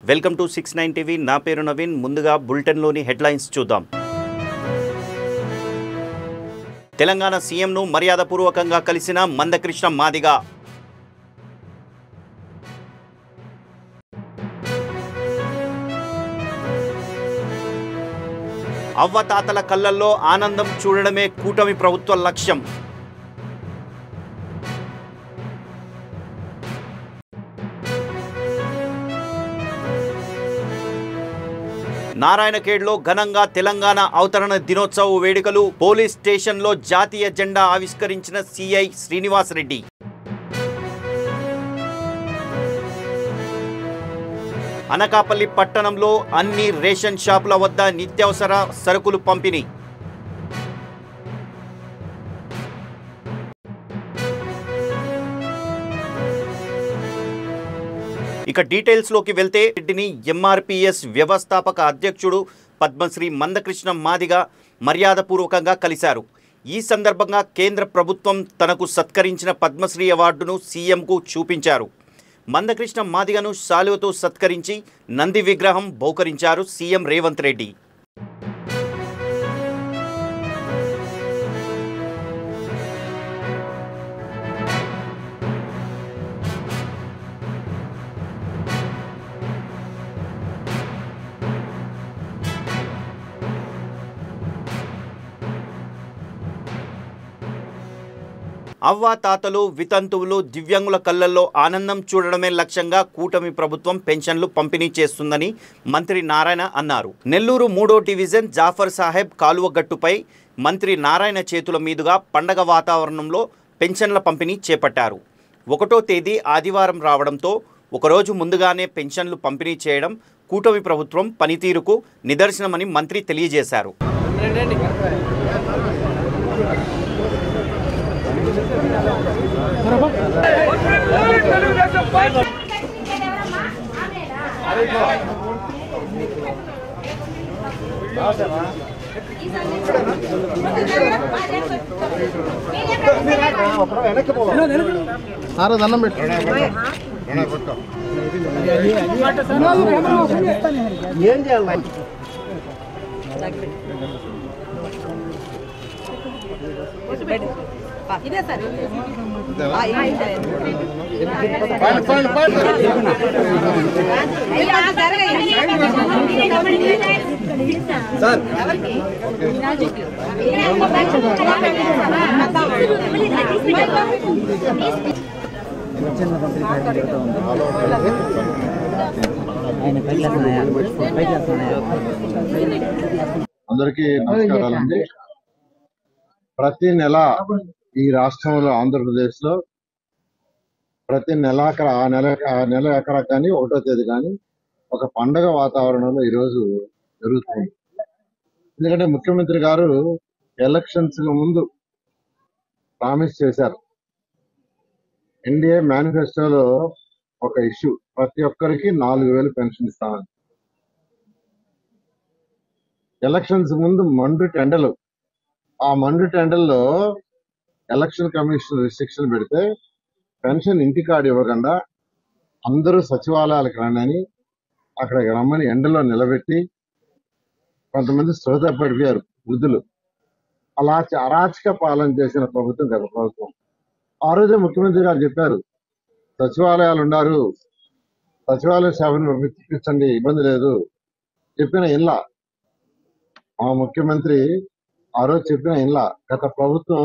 Welcome to 69 TV. నా పేరు నవీన్. ముందుగా బులెటిన్లోని హెడ్లైన్స్ చూద్దాం. తెలంగాణ సీఎంను మర్యాదపూర్వకంగా కలిసిన మందకృష్ణ మాదిగ. అవ్వతాతల కళ్ళల్లో ఆనందం చూడడమే కూటమి ప్రభుత్వ లక్ష్యం. నారాయణఖేడ్లో ఘనంగా తెలంగాణ అవతరణ దినోత్సవ వేడుకలు. పోలీస్ స్టేషన్లో జాతీయ జెండా ఆవిష్కరించిన సిఐ శ్రీనివాస్ రెడ్డి. అనకాపల్లి పట్టణంలో అన్ని రేషన్ షాపుల వద్ద నిత్యావసర సరుకులు పంపిణీ. ఇక డీటెయిల్స్లోకి వెళ్తే రెడ్డిని ఎంఆర్పిఎస్ వ్యవస్థాపక అధ్యక్షుడు పద్మశ్రీ మందకృష్ణ మాదిగ మర్యాదపూర్వకంగా కలిశారు. ఈ సందర్భంగా కేంద్ర ప్రభుత్వం తనకు సత్కరించిన పద్మశ్రీ అవార్డును సీఎంకు చూపించారు. మందకృష్ణ మాదిగను శాలువతో సత్కరించి నంది విగ్రహం బహుకరించారు సీఎం రేవంత్ రెడ్డి. అవ్వాతాతలు, వితంతువులు, దివ్యాంగుల కళ్ళల్లో ఆనందం చూడడమే లక్ష్యంగా కూటమి ప్రభుత్వం పెన్షన్లు పంపిణీ చేస్తుందని మంత్రి నారాయణ అన్నారు. నెల్లూరు 3వ డివిజన్ జాఫర్ సాహెబ్ కాలువగట్టుపై మంత్రి నారాయణ చేతుల మీదుగా పండగ వాతావరణంలో పెన్షన్ల పంపిణీ చేపట్టారు. 1వ తేదీ ఆదివారం రావడంతో ఒకరోజు ముందుగానే పెన్షన్లు పంపిణీ చేయడం కూటమి ప్రభుత్వం పనితీరుకు నిదర్శనమని మంత్రి తెలియజేశారు. దండం పెట్టు. ఏం చేయాలి? ఇదే సార్ అందరికీ నమస్కారాలండి. ప్రతి నెల ఈ రాష్ట్రంలో ఆంధ్రప్రదేశ్లో ప్రతి నెలాఖరు ఆ నెల ఎకరా కానీ 1వ తేదీ కానీ ఒక పండగ వాతావరణంలో ఈరోజు జరుగుతుంది. ఎందుకంటే ముఖ్యమంత్రి గారు ఎలక్షన్స్ ముందు ప్రామిస్ చేశారు. ఎన్డీఏ మేనిఫెస్టోలో ఒక ఇష్యూ, ప్రతి ఒక్కరికి 4,000 పెన్షన్ ఇస్తామని. ఎలక్షన్స్ ముందు మండు టెండలు, ఆ మండు టెండల్లో ఎలక్షన్ కమిషన్ రిస్ట్రిక్షన్ పెడితే పెన్షన్ ఇంటికాడ ఇవ్వకుండా అందరూ సచివాలయాలకు రండి అక్కడికి రమ్మని ఎండలో నిలబెట్టి కొంతమంది శ్రోత పడిపోయారు వృద్ధులు. అలా అరాచక పాలన చేసిన ప్రభుత్వం గత ప్రభుత్వం. ఆ రోజే ముఖ్యమంత్రి గారు చెప్పారు, సచివాలయాలు ఉన్నారు, సచివాలయ సేవను పంపించండి, ఇబ్బంది లేదు. చెప్పిన ఇన్లా మా ముఖ్యమంత్రి ఆ రోజు చెప్పిన ఇన్లా గత ప్రభుత్వం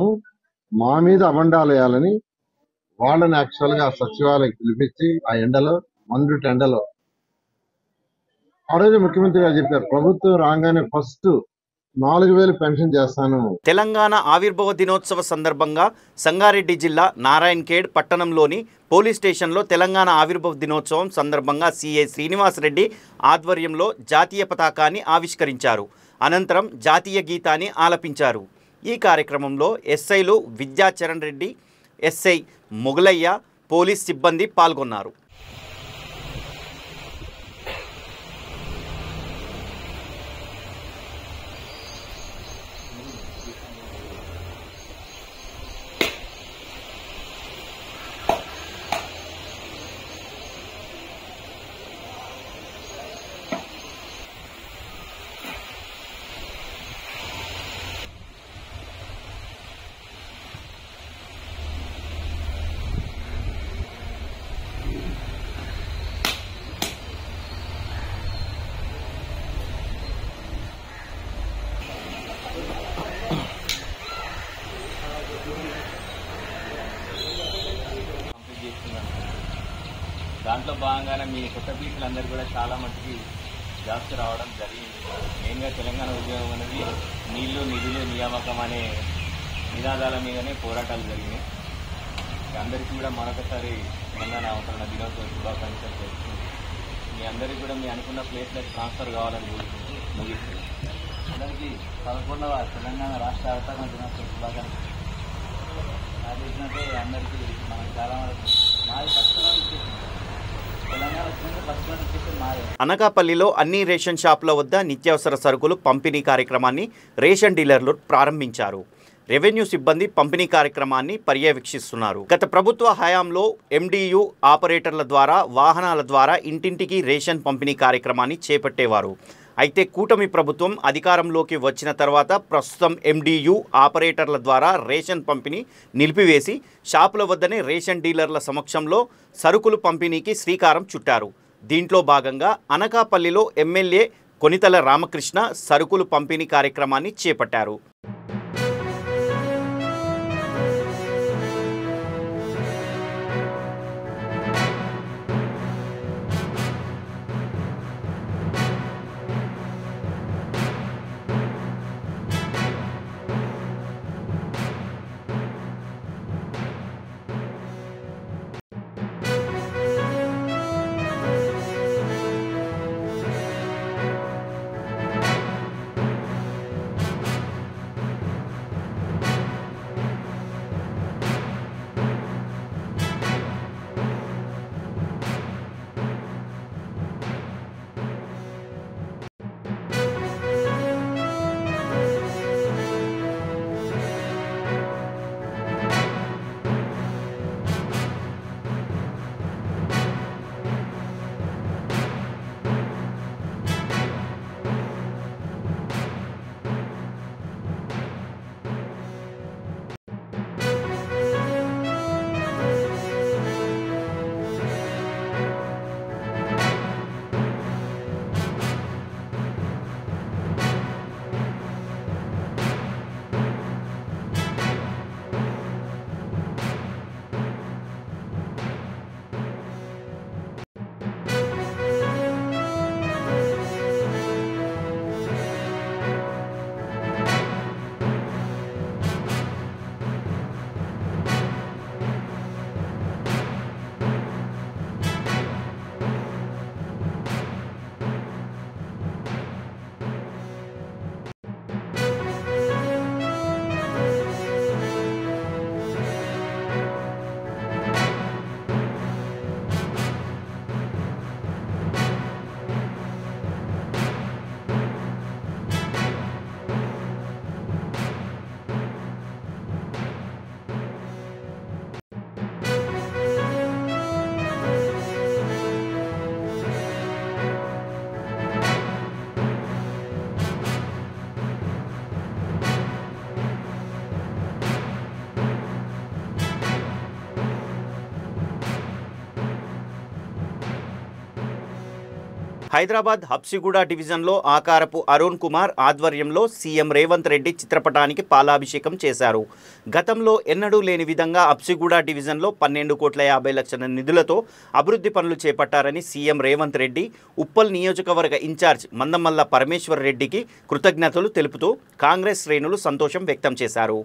మా మీద అబండాలు వేయాలని వాళ్ళని యాక్చువల్ గా సచివాలయం పిలిపించి ఆ ఎండలో మండు టెండలో ఆ రోజు ముఖ్యమంత్రి గారు చెప్పారు, ప్రభుత్వం రాగానే ఫస్ట్ 4,000 పెన్షన్ చేస్తాను. తెలంగాణ ఆవిర్భావ దినోత్సవ సందర్భంగా సంగారెడ్డి జిల్లా నారాయణఖేడ్ పట్టణంలోని పోలీస్ స్టేషన్లో తెలంగాణ ఆవిర్భావ దినోత్సవం సందర్భంగా సిఐ శ్రీనివాస్ రెడ్డి ఆధ్వర్యంలో జాతీయ పతాకాన్ని ఆవిష్కరించారు. అనంతరం జాతీయ గీతాన్ని ఆలపించారు. ఈ కార్యక్రమంలో ఎస్ఐలు విద్యాచరణ్ రెడ్డి, ఎస్ఐ మొగలయ్య, పోలీస్ సిబ్బంది పాల్గొన్నారు. భాగంగానే మీ కొత్త పీపులందరూ కూడా చాలా మటుకి జాబ్స్ రావడం జరిగింది. మెయిన్గా తెలంగాణ ఉద్యోగం అనేది నీళ్లు నిధులు నియామకం అనే నినాదాల మీదనే పోరాటాలు జరిగినాయి. అందరికీ కూడా మరొకసారి తెలంగాణ అవతరణ దినోత్సవ శుభాకాంక్షలు చేస్తుంది. మీ అందరికీ కూడా మీ అనుకున్న ప్లేస్లకు ట్రాన్స్ఫర్ కావాలని కోరుకుంటూ ముగిస్తుంది. అందరికీ 11వ తెలంగాణ రాష్ట్ర అవతరణ దినోత్సవ శుభాకాంక్షలు. చేసినట్టే అందరికీ మనం చాలా వరకు మాది ఫస్ట్ తెలంగాణ ఫస్ట్ వచ్చేసి మాదే. అనకాపల్లిలో అన్ని రేషన్ షాపుల వద్ద నిత్యావసర సరుకులు పంపిణీ కార్యక్రమాన్ని రేషన్ డీలర్లు ప్రారంభించారు. రెవెన్యూ సిబ్బంది పంపిణీ కార్యక్రమాన్ని పర్యవేక్షిస్తున్నారు. గత ప్రభుత్వ హయాంలో MDU ఆపరేటర్ల ద్వారా వాహనాల ద్వారా ఇంటింటికి రేషన్ పంపిణీ కార్యక్రమాన్ని చేపట్టేవారు. అయితే కూటమి ప్రభుత్వం అధికారంలోకి వచ్చిన తర్వాత ప్రస్తుతం MDU ఆపరేటర్ల ద్వారా రేషన్ పంపిణీ నిలిపివేసి షాపుల వద్దనే రేషన్ డీలర్ల సమక్షంలో సరుకులు పంపిణీకి శ్రీకారం చుట్టారు. దీంట్లో భాగంగా అనకాపల్లిలో ఎమ్మెల్యే కొనితల రామకృష్ణ సరుకులు పంపిణీ కార్యక్రమాన్ని చేపట్టారు. హైదరాబాద్ హబ్సిగూడ డివిజన్లో ఆకారపు అరుణ్ కుమార్ ఆధ్వర్యంలో సీఎం రేవంత్ రెడ్డి చిత్రపటానికి పాలాభిషేకం చేశారు. గతంలో ఎన్నడూ లేని విధంగా హబ్సిగూడ డివిజన్లో 12,50,00,000 నిధులతో అభివృద్ధి పనులు చేపట్టారని సీఎం రేవంత్ రెడ్డి ఉప్పల్ నియోజకవర్గ ఇన్ఛార్జ్ మందమల్ల పరమేశ్వర్ రెడ్డికి కృతజ్ఞతలు తెలుపుతూ కాంగ్రెస్ శ్రేణులు సంతోషం వ్యక్తం చేశారు.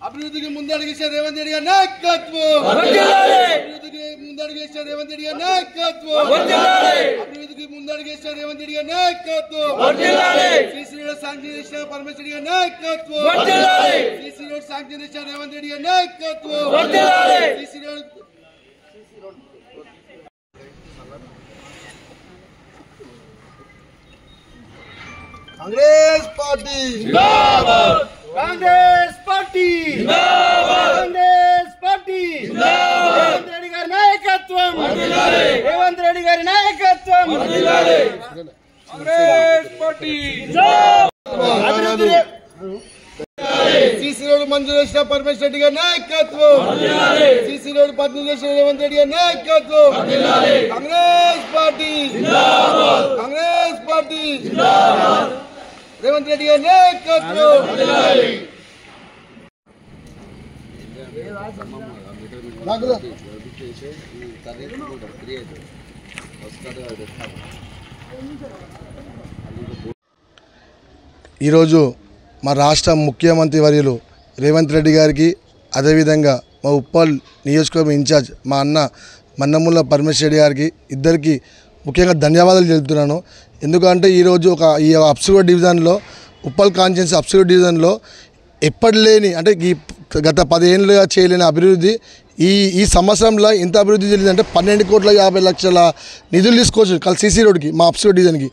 అభివృద్ధికి ముందడుగేసే రేవంత్ రెడ్డి గారి నాయకత్వం, అభివృద్ధికి ముందడుగేసే రేవంత్ రెడ్డి గారి నాయకత్వం, అభివృద్ధికి ముందడుగేసే రేవంత్ రెడ్డి గారి నాయకత్వం, సీసీ రోడ్ శాంక్షన్ చేసిన పరమేశ్వర్ రెడ్డి గారి నాయకత్వం, సీసీ రోడ్ శాంక్షన్ చేసిన రేవంత్ రెడ్డి గారి నాయకత్వం, సీసీ రోడ్ కాంగ్రెస్ పార్టీ జిందాబాద్, కాంగ్రెస్ పార్టీ జిందాబాద్, కాంగ్రెస్ పార్టీ జిందాబాద్, రేవంత్ రెడ్డి గారి నాయకత్వం వర్ధిల్లాలి, రేవంత్ రెడ్డి గారి నాయకత్వం వర్ధిల్లాలి, కాంగ్రెస్ పార్టీ జిందాబాద్, అభివృద్ధి సీసీ రోడ్ మంజూరు చేసిన పరమేశ్వర్ రెడ్డి గారి నాయకత్వం వర్ధిల్లాలి, సీసీ రోడ్ మంజూరు చేసిన రేవంత్ రెడ్డి గారి నాయకత్వం వర్ధిల్లాలి, కాంగ్రెస్ పార్టీ జిందాబాద్, కాంగ్రెస్ పార్టీ జిందాబాద్, రేవంత్ రెడ్డి గారి నాయకత్వం వర్ధిల్లాలి. ఈరోజు మా రాష్ట్ర ముఖ్యమంత్రి వర్యులు రేవంత్ రెడ్డి గారికి, అదేవిధంగా మా ఉప్పల్ నియోజకవర్గం ఇన్ఛార్జ్ మా అన్న మన్నముల పరమేశ్వర్ రెడ్డి గారికి ఇద్దరికి ముఖ్యంగా ధన్యవాదాలు తెలుపుతున్నాను. ఎందుకంటే ఈరోజు ఈ అబ్సల్యూట్ డివిజన్లో, ఉప్పల్ కాన్స్టిట్యున్సీ అబ్సల్యూట్ డివిజన్లో ఎప్పటిలేని, అంటే ఈ గత 10 ఏళ్ళుగా చేయలేని అభివృద్ధి ఈ సంవత్సరంలో ఎంత అభివృద్ధి జరిగిందంటే 12,50,00,000 నిధులు తీసుకోవచ్చు కల్ సీసీ రోడ్కి మా అబ్సల్యూట్ డివిజన్కి.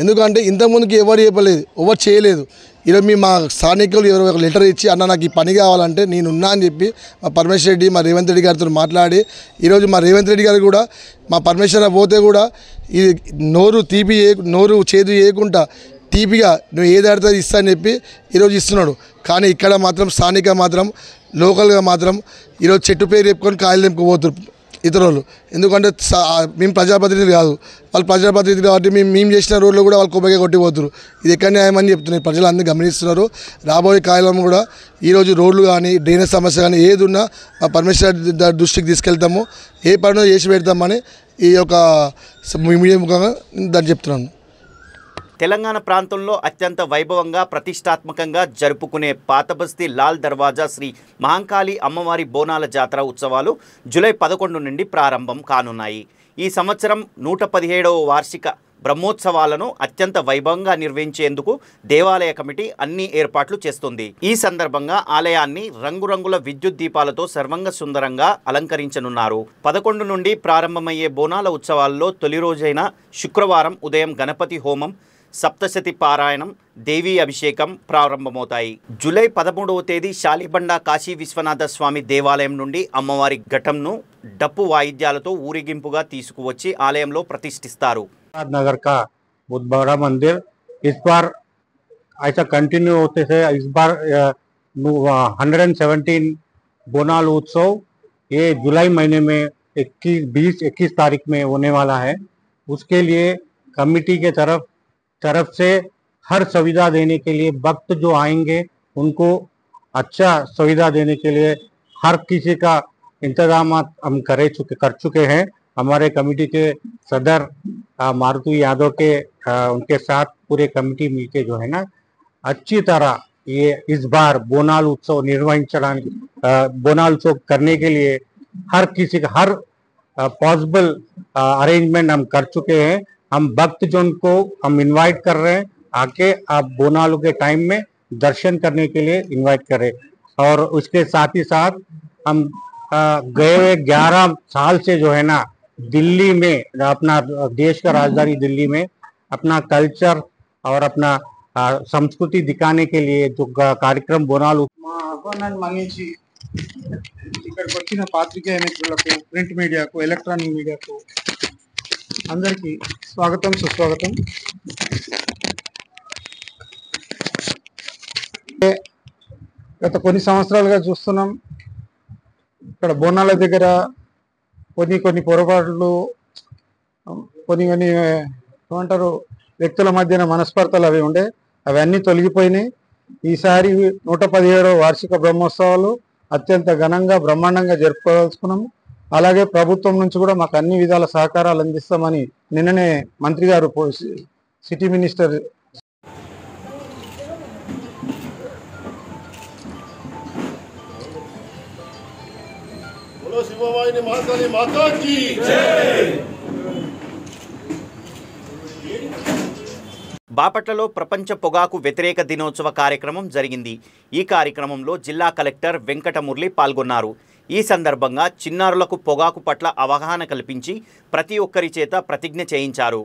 ఎందుకంటే ఇంతకుముందుకి ఎవరు చెప్పలేదు, ఎవరు చేయలేదు. ఈరోజు మా స్థానికులు ఎవరో ఒక లెటర్ ఇచ్చి, అన్న నాకు ఈ పని కావాలంటే నేనున్నా అని చెప్పి మా పరమేశ్వర్ రెడ్డి, మా రేవంత్ రెడ్డి గారితో మాట్లాడి, ఈరోజు మా రేవంత్ రెడ్డి గారు కూడా మా పరమేశ్వర పోతే కూడా ఇది నోరు చేదు చేయకుండా తీపిగా నువ్వు ఏది ఆడితే ఇస్తా అని చెప్పి ఈరోజు ఇస్తున్నాడు. కానీ ఇక్కడ మాత్రం స్థానిక మాత్రం లోకల్గా మాత్రం ఈరోజు చెట్టు పేరు చెప్పుకొని కాయలు తెంపుకుపోతారు ఇతరులు. ఎందుకంటే మేము ప్రజాప్రతినిధులు కాదు, వాళ్ళు ప్రజాప్రతినిధులు కాబట్టి మేము చేసిన రోడ్లు కూడా వాళ్ళు కొబ్బరిగా కొట్టిపోతారు. ఇది ఎక్కడ న్యాయం అని చెప్తున్నారు, ప్రజలు అందరూ గమనిస్తున్నారు. రాబోయే కాలం కూడా ఈరోజు రోడ్లు కానీ డ్రైనేజ్ సమస్య కానీ ఏది ఉన్నా మా పరమేశ్వర దృష్టికి తీసుకెళ్తాము, ఏ పనులు చేసి పెడతామని ఈ యొక్క మీడియా ముఖంగా దాన్ని చెప్తున్నాను. తెలంగాణ ప్రాంతంలో అత్యంత వైభవంగా ప్రతిష్టాత్మకంగా జరుపుకునే పాతబస్తీ లాల్ దర్వాజా శ్రీ మహంకాళి అమ్మవారి బోనాల జాతర ఉత్సవాలు జూలై 11 నుండి ప్రారంభం కానున్నాయి. ఈ సంవత్సరం 117వ వార్షిక బ్రహ్మోత్సవాలను అత్యంత వైభవంగా నిర్వహించేందుకు దేవాలయ కమిటీ అన్ని ఏర్పాట్లు చేస్తుంది. ఈ సందర్భంగా ఆలయాన్ని రంగురంగుల విద్యుత్ దీపాలతో సర్వంగ సుందరంగా అలంకరించనున్నారు. 11 నుండి ప్రారంభమయ్యే బోనాల ఉత్సవాల్లో తొలి రోజైన శుక్రవారం ఉదయం గణపతి హోమం, సప్తశతి పారాయణం, దేవీ అభిషేకం ప్రారంభమవుతాయి. జూలై 13వ తేదీ శాలిబండ కాశీ విశ్వనాథ స్వామి దేవాలయం నుండి అమ్మవారి ఘటంను డప్పు వాయిద్యాలతో ఊరేగింపుగా తీసుకువచ్చి ఆలయంలో ప్రతిష్ఠిస్తారు. नगर का बहुत बड़ा मंदिर इस बार ऐसा कंटिन्यू होते से इस बार 117 बोनाल उत्सव ये जुलाई महीने में 21 तारीख में होने वाला है. उसके लिए कमेटी के तरफ से हर सुविधा देने के लिए, भक्त जो आएंगे उनको अच्छा सुविधा देने के लिए हर किसी का इंतजाम हम कर चुके हैं. हमारे कमेटी के सदर मारुति यादव के उनके साथ पूरे कमेटी मिलके जो है ना अच्छी तरह ये इस बार बोनाल उत्सव बोनाल उत्सव करने के लिए हर किसी का हर पॉसिबल अरेंजमेंट हम कर चुके हैं. हम भक्त जन को हम इनवाइट कर रहे हैं, आके आप बोनाल के टाइम में दर्शन करने के लिए इनवाइट करें. और उसके साथ ही साथ हम गए हुए 11 साल से जो है ना दिल्ली में, अपना देश का राजधानी दिल्ली में अपना कल्चर और अपना संस्कृति दिखाने के लिए जो कार्यक्रम बोनाल మా ఆహ్వానాన్ని మన్నించి ఇక్కడికి వచ్చిన పాత్రికేయ మిత్రులకు, ప్రింట్ మీడియాకు, ఎలక్ట్రానిక్ మీడియాకు అందరికీ స్వాగతం, సుస్వాగతం. గత కొన్ని సంవత్సరాలుగా చూస్తున్నాం ఇక్కడ బోనాల దగ్గర కొన్ని పొరపాట్లు, కొన్ని ఏమంటారు వ్యక్తుల మధ్యన మనస్పర్ధలు అవి ఉండే, అవన్నీ తొలగిపోయినాయి. ఈసారి 117వ వార్షిక బ్రహ్మోత్సవాలు అత్యంత ఘనంగా బ్రహ్మాండంగా జరుపుకోదలుచుకున్నాము. అలాగే ప్రభుత్వం నుంచి కూడా మాకు అన్ని విధాల సహకారాలు అందిస్తామని నిన్ననే మంత్రి గారు, సిటీ మినిస్టర్ బాపట్లలో ప్రపంచ పొగాకు వ్యతిరేక దినోత్సవ కార్యక్రమం జరిగింది. ఈ కార్యక్రమంలో జిల్లా కలెక్టర్ వెంకటమురళి పాల్గొన్నారు. ఈ సందర్భంగా చిన్నారులకు పొగాకు పట్ల అవగాహన కల్పించి ప్రతి ఒక్కరి చేత ప్రతిజ్ఞ చేయించారు.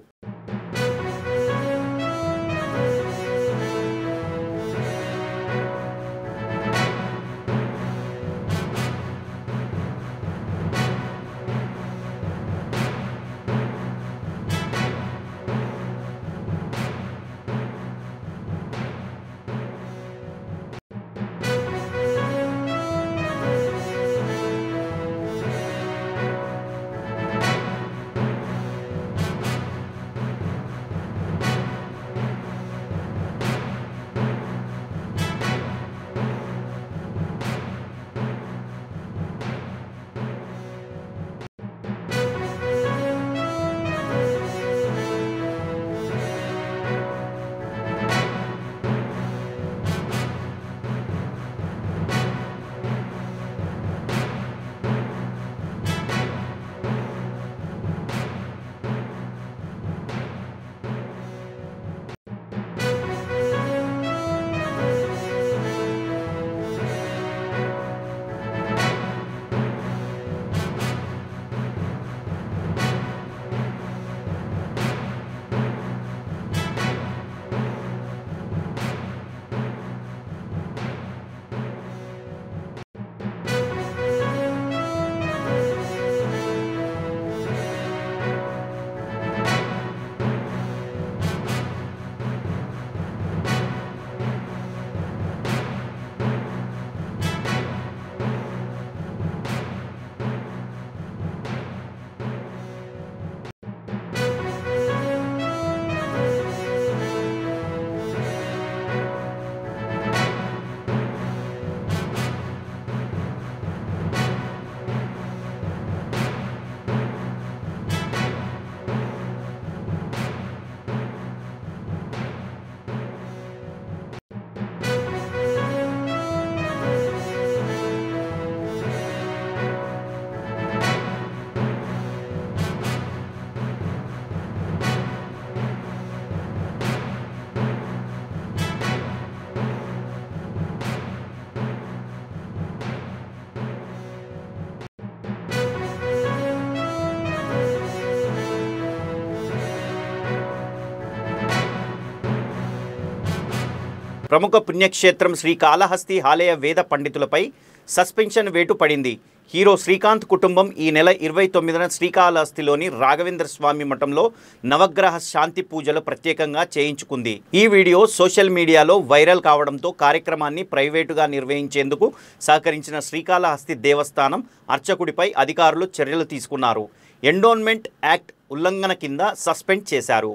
ప్రముఖ పుణ్యక్షేత్రం శ్రీకాళహస్తి ఆలయ వేద పండితులపై సస్పెన్షన్ వేటు పడింది. హీరో శ్రీకాంత్ కుటుంబం ఈ నెల 29న శ్రీకాళహస్తిలోని రాఘవేంద్ర స్వామి మఠంలో నవగ్రహ శాంతి పూజలు ప్రత్యేకంగా చేయించుకుంది. ఈ వీడియో సోషల్ మీడియాలో వైరల్ కావడంతో కార్యక్రమాన్ని ప్రైవేటుగా నిర్వహించేందుకు సహకరించిన శ్రీకాళహస్తి దేవస్థానం అర్చకుడిపై అధికారులు చర్యలు తీసుకున్నారు. ఎండోన్మెంట్ యాక్ట్ ఉల్లంఘన కింద సస్పెండ్ చేశారు.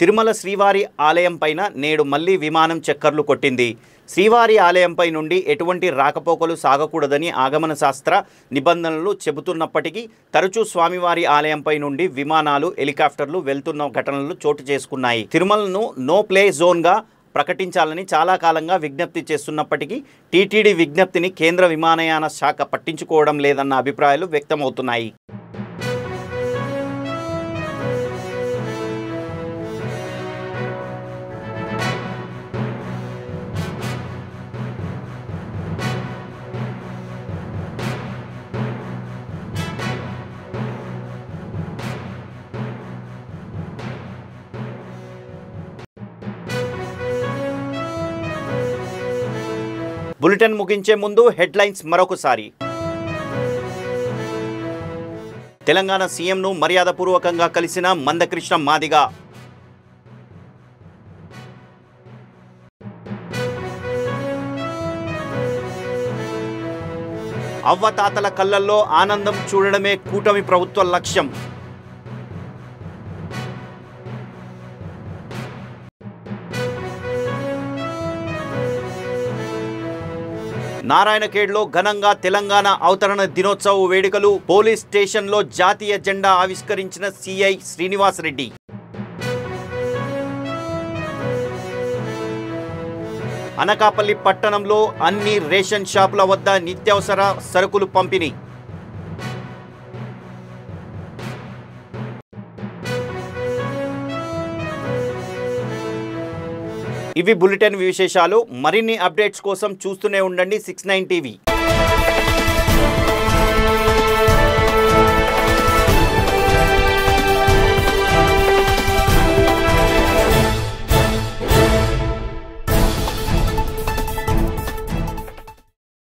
తిరుమల శ్రీవారి ఆలయం పైన నేడు మళ్లీ విమానం చక్కర్లు కొట్టింది. శ్రీవారి ఆలయంపై నుండి ఎటువంటి రాకపోకలు సాగకూడదని ఆగమన శాస్త్ర నిబంధనలు చెబుతున్నప్పటికీ తరచూ స్వామివారి ఆలయంపై నుండి విమానాలు, హెలికాప్టర్లు వెళ్తున్న ఘటనలు చోటు చేసుకున్నాయి. తిరుమలను నో ప్లే జోన్గా ప్రకటించాలని చాలా కాలంగా విజ్ఞప్తి చేస్తున్నప్పటికీ టీటీడీ విజ్ఞప్తిని కేంద్ర విమానయాన శాఖ పట్టించుకోవడం లేదన్న అభిప్రాయాలు వ్యక్తమవుతున్నాయి. బులెటిన్ ముగించే ముందు హెడ్లైన్స్ మరొకసారి. తెలంగాణ సీఎంను మర్యాదపూర్వకంగా కలిసిన మందకృష్ణ మాదిగ. అవ్వతాతల కళ్ళల్లో ఆనందం చూడడమే కూటమి ప్రభుత్వ లక్ష్యం. నారాయణఖేడ్లో ఘనంగా తెలంగాణ అవతరణ దినోత్సవ వేడుకలు. పోలీస్ స్టేషన్లో జాతీయ జెండా ఆవిష్కరించిన సిఐ శ్రీనివాసరెడ్డి. అనకాపల్లి పట్టణంలో అన్ని రేషన్ షాపుల వద్ద నిత్యావసర సరుకులు పంపిణీ. ఇవి బులెటిన్ విశేషాలు. మరిన్ని అప్డేట్స్ కోసం చూస్తూనే ఉండండి 69 టీవీ.